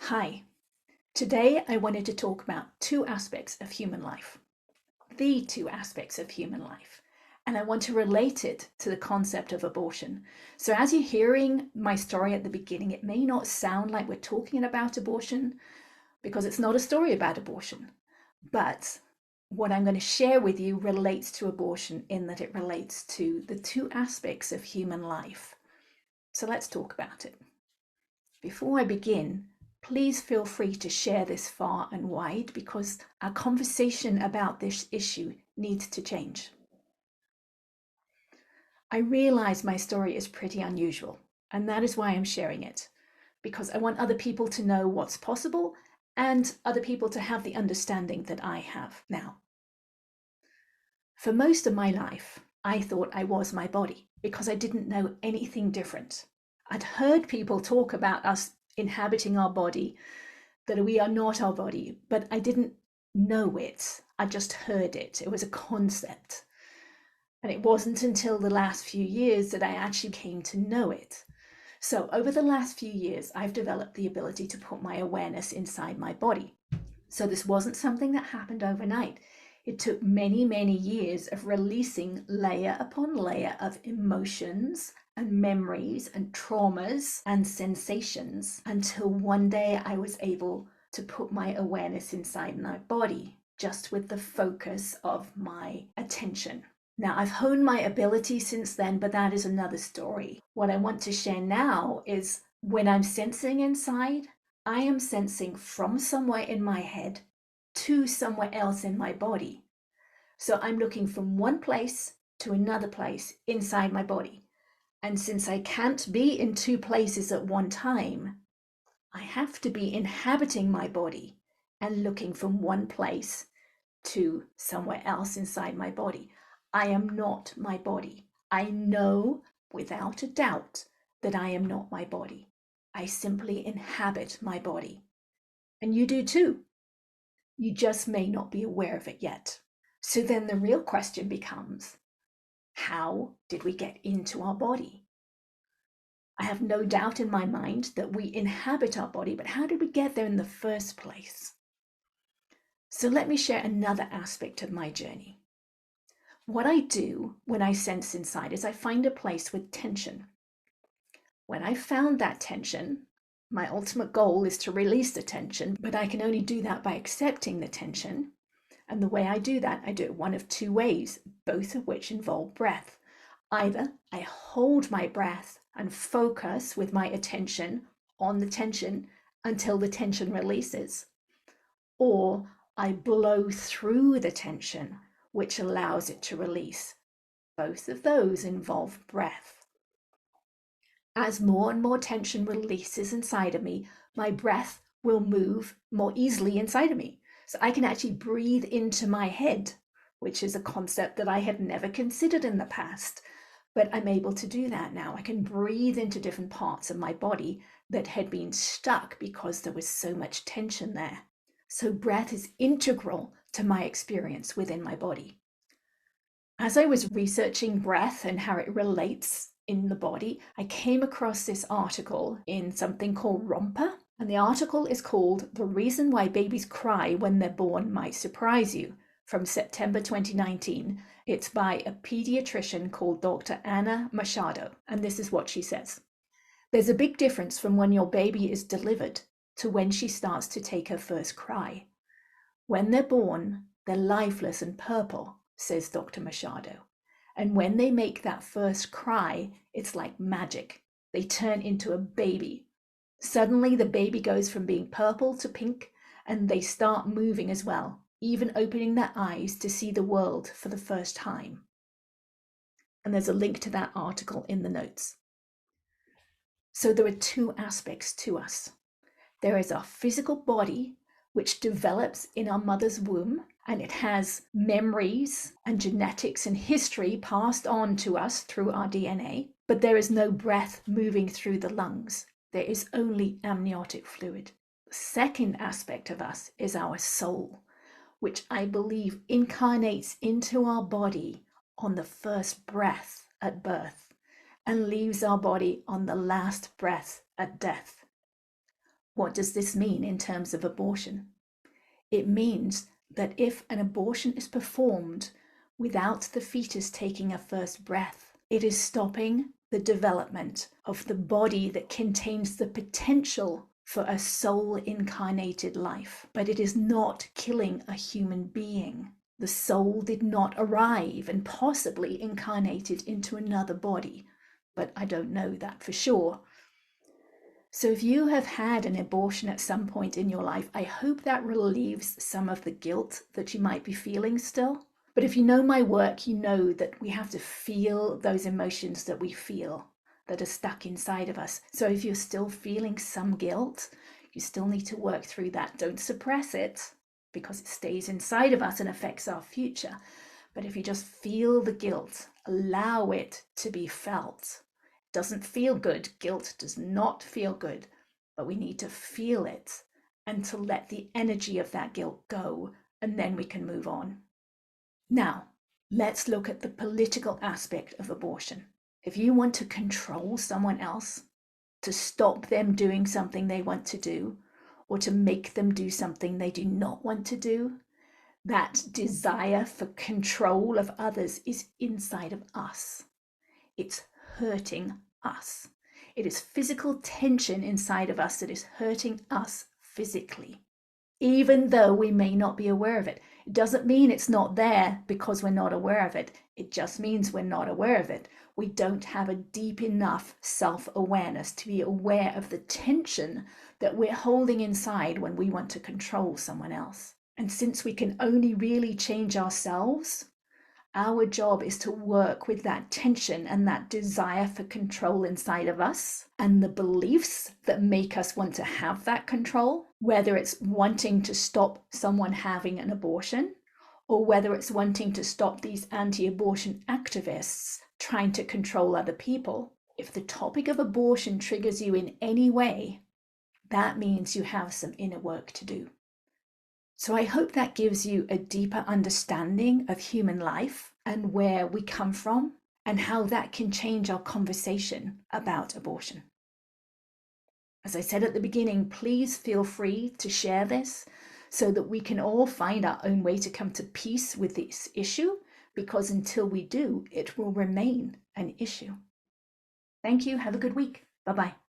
Hi, today I wanted to talk about two aspects of human life, the two aspects of human life, and I want to relate it to the concept of abortion. So, as you're hearing my story at the beginning, it may not sound like we're talking about abortion because it's not a story about abortion, but what I'm going to share with you relates to abortion in that it relates to the two aspects of human life. So, let's talk about it. Before I begin, please feel free to share this far and wide because our conversation about this issue needs to change. I realize my story is pretty unusual, and that is why I'm sharing it, because I want other people to know what's possible and other people to have the understanding that I have now. For most of my life, I thought I was my body because I didn't know anything different. I'd heard people talk about us inhabiting our body, that we are not our body, but I didn't know it. I just heard it. It was a concept. And it wasn't until the last few years that I actually came to know it. So over the last few years, I've developed the ability to put my awareness inside my body. So this wasn't something that happened overnight. It took many, many years of releasing layer upon layer of emotions and memories and traumas and sensations until one day I was able to put my awareness inside my body, just with the focus of my attention. Now, I've honed my ability since then, but that is another story. What I want to share now is when I'm sensing inside, I am sensing from somewhere in my head to somewhere else in my body. So I'm looking from one place to another place inside my body. And since I can't be in two places at one time, I have to be inhabiting my body and looking from one place to somewhere else inside my body. I am not my body. I know without a doubt that I am not my body. I simply inhabit my body. And you do too. You just may not be aware of it yet. So then the real question becomes, how did we get into our body? I have no doubt in my mind that we inhabit our body, but how did we get there in the first place? So let me share another aspect of my journey. What I do when I sense inside is I find a place with tension. When I found that tension, my ultimate goal is to release the tension, but I can only do that by accepting the tension. And the way I do that, I do it one of two ways, both of which involve breath. Either I hold my breath and focus with my attention on the tension until the tension releases, or I blow through the tension, which allows it to release. Both of those involve breath. As more and more tension releases inside of me, my breath will move more easily inside of me. So I can actually breathe into my head, which is a concept that I had never considered in the past. But I'm able to do that now. I can breathe into different parts of my body that had been stuck because there was so much tension there. So breath is integral to my experience within my body. As I was researching breath and how it relates in the body, I came across this article in something called Romper. And the article is called "The Reason Why Babies Cry When They're Born Might Surprise You" from September 2019. It's by a pediatrician called Dr. Anna Machado. And this is what she says. There's a big difference from when your baby is delivered to when she starts to take her first cry. When they're born, they're lifeless and purple, says Dr. Machado. And when they make that first cry, it's like magic. They turn into a baby. Suddenly, the baby goes from being purple to pink, and they start moving as well, even opening their eyes to see the world for the first time. And there's a link to that article in the notes. So there are two aspects to us. There is our physical body, which develops in our mother's womb, and it has memories and genetics and history passed on to us through our DNA, but there is no breath moving through the lungs. There is only amniotic fluid. The second aspect of us is our soul, which I believe incarnates into our body on the first breath at birth and leaves our body on the last breath at death. What does this mean in terms of abortion? It means that if an abortion is performed without the fetus taking a first breath, it is stopping the development of the body that contains the potential for a soul incarnated life. But it is not killing a human being. The soul did not arrive and possibly incarnated into another body, but I don't know that for sure. So if you have had an abortion at some point in your life, I hope that relieves some of the guilt that you might be feeling still. But if you know my work, you know that we have to feel those emotions that we feel that are stuck inside of us. So if you're still feeling some guilt, you still need to work through that. Don't suppress it because it stays inside of us and affects our future. But if you just feel the guilt, allow it to be felt. It doesn't feel good. Guilt does not feel good, but we need to feel it and to let the energy of that guilt go, and then we can move on. Now, let's look at the political aspect of abortion. If you want to control someone else, to stop them doing something they want to do, or to make them do something they do not want to do, that desire for control of others is inside of us. It's hurting us. It is physical tension inside of us that is hurting us physically, even though we may not be aware of it. It doesn't mean it's not there because we're not aware of it. It just means we're not aware of it. We don't have a deep enough self-awareness to be aware of the tension that we're holding inside when we want to control someone else. And since we can only really change ourselves, our job is to work with that tension and that desire for control inside of us and the beliefs that make us want to have that control, whether it's wanting to stop someone having an abortion or whether it's wanting to stop these anti-abortion activists trying to control other people. If the topic of abortion triggers you in any way, that means you have some inner work to do. So I hope that gives you a deeper understanding of human life and where we come from and how that can change our conversation about abortion. As I said at the beginning, please feel free to share this so that we can all find our own way to come to peace with this issue, because until we do, it will remain an issue. Thank you. Have a good week. Bye-bye.